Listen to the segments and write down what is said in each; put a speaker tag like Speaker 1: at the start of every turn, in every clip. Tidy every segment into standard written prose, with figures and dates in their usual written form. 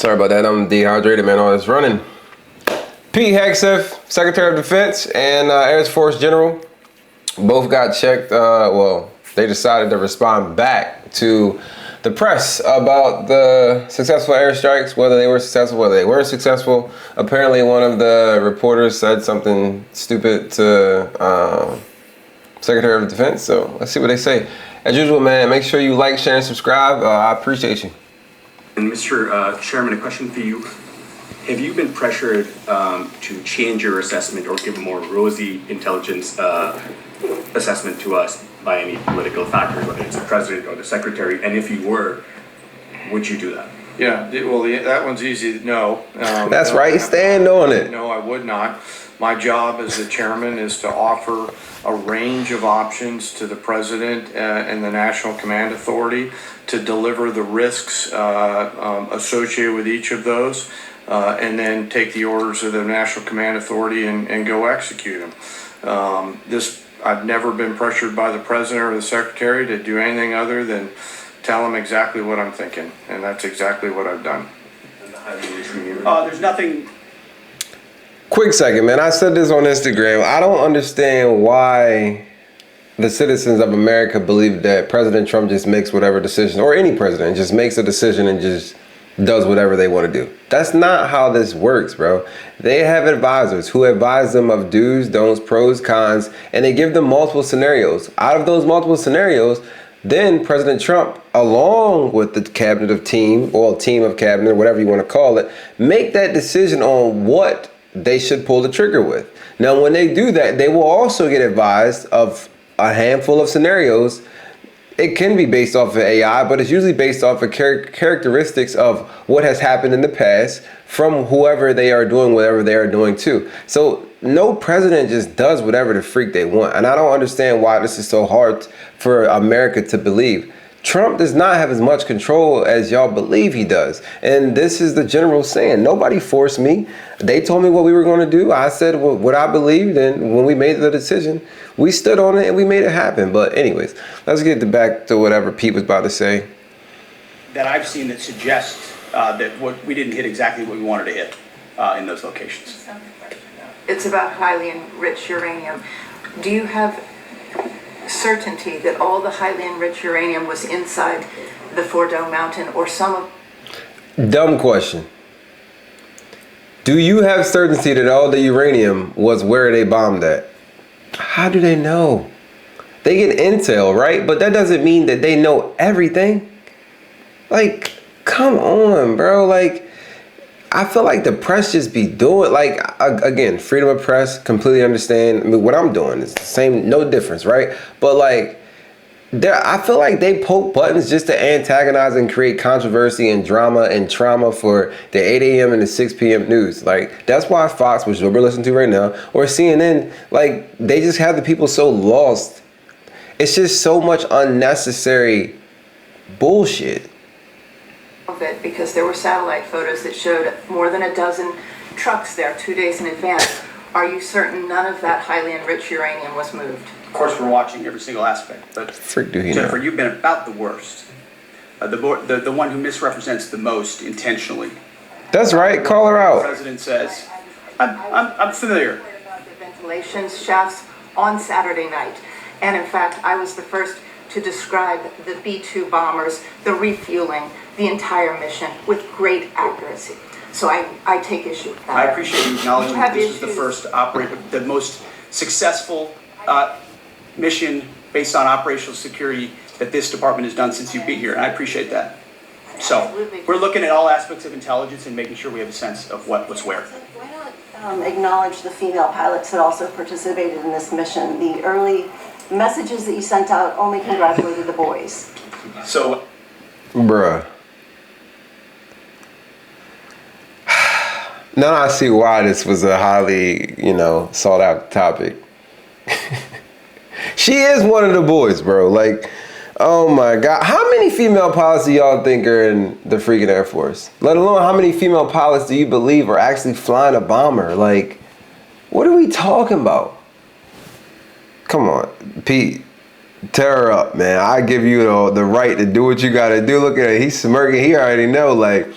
Speaker 1: Sorry about that. I'm dehydrated, man. All this running. Pete Hegseth, Secretary of Defense, and Air Force General, both got checked. Well, they decided to respond back to the press about the successful airstrikes, whether they were successful, whether they weren't successful. Apparently, one of the reporters said something stupid to Secretary of Defense. So let's see what they say. As usual, man, make sure you like, share, and subscribe. I appreciate you.
Speaker 2: And Mr. Chairman, a question for you. Have you been pressured to change your assessment or give a more rosy intelligence assessment to us by any political factors, whether it's the president or the secretary? And if you were, would you do that?
Speaker 3: Yeah, well, that one's easy. No.
Speaker 1: That's right. Stand on it.
Speaker 3: No, I would not. My job as the chairman is to offer a range of options to the president and the National Command Authority to deliver the risks associated with each of those, and then take the orders of the National Command Authority and go execute them. I've never been pressured by the president or the secretary to do anything other than tell them exactly what I'm thinking, and that's exactly what I've done.
Speaker 2: There's nothing.
Speaker 1: Quick second, man. I said this on Instagram. I don't understand why the citizens of America believe that President Trump just makes whatever decision, or any president just makes a decision and just does whatever they want to do. That's not how this works, bro. They have advisors who advise them of do's, don'ts, pros, cons, and they give them multiple scenarios. Out of those multiple scenarios, then President Trump, along with the cabinet of team, or team of cabinet, whatever you want to call it, make that decision on what they should pull the trigger with. Now, when they do that, they will also get advised of a handful of scenarios. It can be based off of AI, but it's usually based off of characteristics of what has happened in the past from whoever they are doing whatever they are doing too. So no president just does whatever the freak they want. And I don't understand why this is so hard for America to believe. Trump does not have as much control as y'all believe he does. And this is the general saying. Nobody forced me. They told me what we were going to do. I said what I believed, and when we made the decision, we stood on it and we made it happen. But anyways, let's get back to whatever Pete was about to say.
Speaker 2: That I've seen that suggests that we didn't hit exactly what we wanted to hit in those locations.
Speaker 4: It's about highly enriched uranium. Do you have certainty that all the highly enriched uranium was inside the Fordo Mountain, or some of...
Speaker 1: Dumb question. Do you have certainty that all the uranium was where they bombed at? How do they know? They get intel, right? But that doesn't mean that they know everything. Like, come on, bro. Like, I feel like the press just be doing, like, again, freedom of press, completely understand. I mean, what I'm doing is the same, no difference, right? But like, I feel like they poke buttons just to antagonize and create controversy and drama and trauma for the 8 a.m. and the 6 p.m. news. Like, that's why Fox, which is what we're listening to right now, or CNN, like, they just have the people so lost. It's just so much unnecessary bullshit.
Speaker 4: Of it, because there were satellite photos that showed more than a dozen trucks there 2 days in advance. Are you certain none of that highly enriched uranium was moved?
Speaker 2: Of course, we're watching every single aspect, but Jennifer, you've been about the worst. The one who misrepresents the most intentionally.
Speaker 1: That's right. Call her out.
Speaker 2: The president says, I'm familiar.
Speaker 4: About the ventilation shafts on Saturday night. And in fact, I was the first to describe the B-2 bombers, the refueling, the entire mission with great accuracy. So I take issue with that.
Speaker 2: I appreciate you acknowledging that this was the first the most successful mission based on operational security that this department has done since you've been here, and I appreciate that. So we're looking at all aspects of intelligence and making sure we have a sense of what was where.
Speaker 5: Why not acknowledge the female pilots that also participated in this mission? The early messages that you sent out only congratulated the boys.
Speaker 2: So,
Speaker 1: bruh. Now I see why this was a highly, sought out topic. She is one of the boys, bro. Like, oh my God. How many female pilots do y'all think are in the freaking Air Force? Let alone how many female pilots do you believe are actually flying a bomber? Like, what are we talking about? Come on, Pete. Tear her up, man. I give you the right to do what you gotta do. Look at it. He's smirking. He already know, like,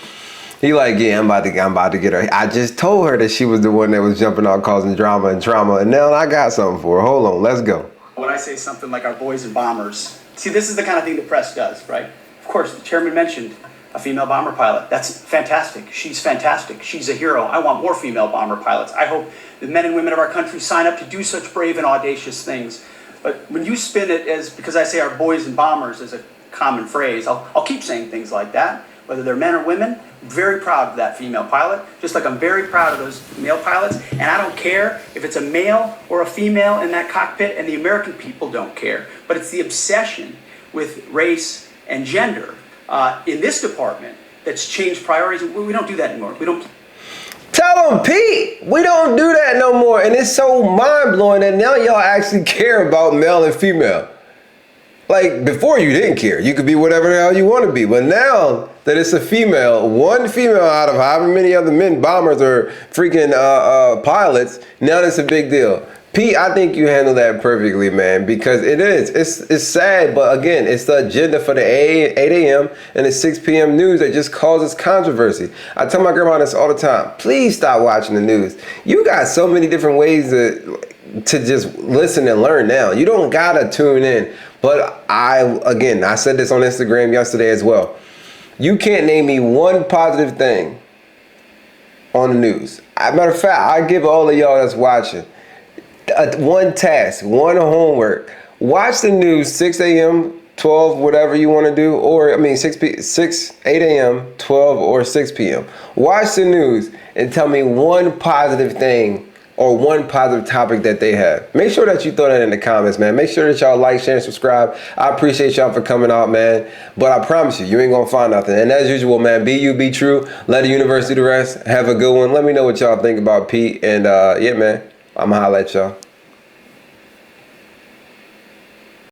Speaker 1: He like, yeah, I'm about to get her. I just told her that she was the one that was jumping out causing drama and trauma, and now I got something for her. Hold on, let's go.
Speaker 6: When I say something like our boys and bombers, see, this is the kind of thing the press does, right? Of course, the chairman mentioned a female bomber pilot. That's fantastic. She's fantastic. She's a hero. I want more female bomber pilots. I hope the men and women of our country sign up to do such brave and audacious things. But when you spin it as, because I say our boys and bombers as a common phrase, I'll keep saying things like that, whether they're men or women. I'm very proud of that female pilot, just like I'm very proud of those male pilots. And I don't care if it's a male or a female in that cockpit, and the American people don't care. But it's the obsession with race and gender in this department that's changed priorities. We don't do that anymore. We don't.
Speaker 1: Tell them, Pete, we don't do that no more. And it's so mind-blowing that now y'all actually care about male and female. Like, before you didn't care. You could be whatever the hell you want to be. But now that it's a female, one female out of however many other men, bombers or freaking pilots, now that's a big deal. Pete, I think you handle that perfectly, man, because it is. It's sad, but again, it's the agenda for the 8 a.m. and the 6 p.m. news that just causes controversy. I tell my grandma this all the time. Please stop watching the news. You got so many different ways to just listen and learn now. You don't gotta tune in. But I said this on Instagram yesterday as well. You can't name me one positive thing on the news. Matter of fact, I give all of y'all that's watching one task, one homework. Watch the news 6 a.m., 12, whatever you want to do, or 8 a.m., 12, or 6 p.m. Watch the news and tell me one positive thing or one positive topic that they have. Make sure that you throw that in the comments, man. Make sure that y'all like, share, and subscribe. I appreciate y'all for coming out, man. But I promise you, you ain't gonna find nothing. And as usual, man, be you, be true. Let the universe do the rest. Have a good one. Let me know what y'all think about Pete. And yeah, man, I'ma holla at y'all.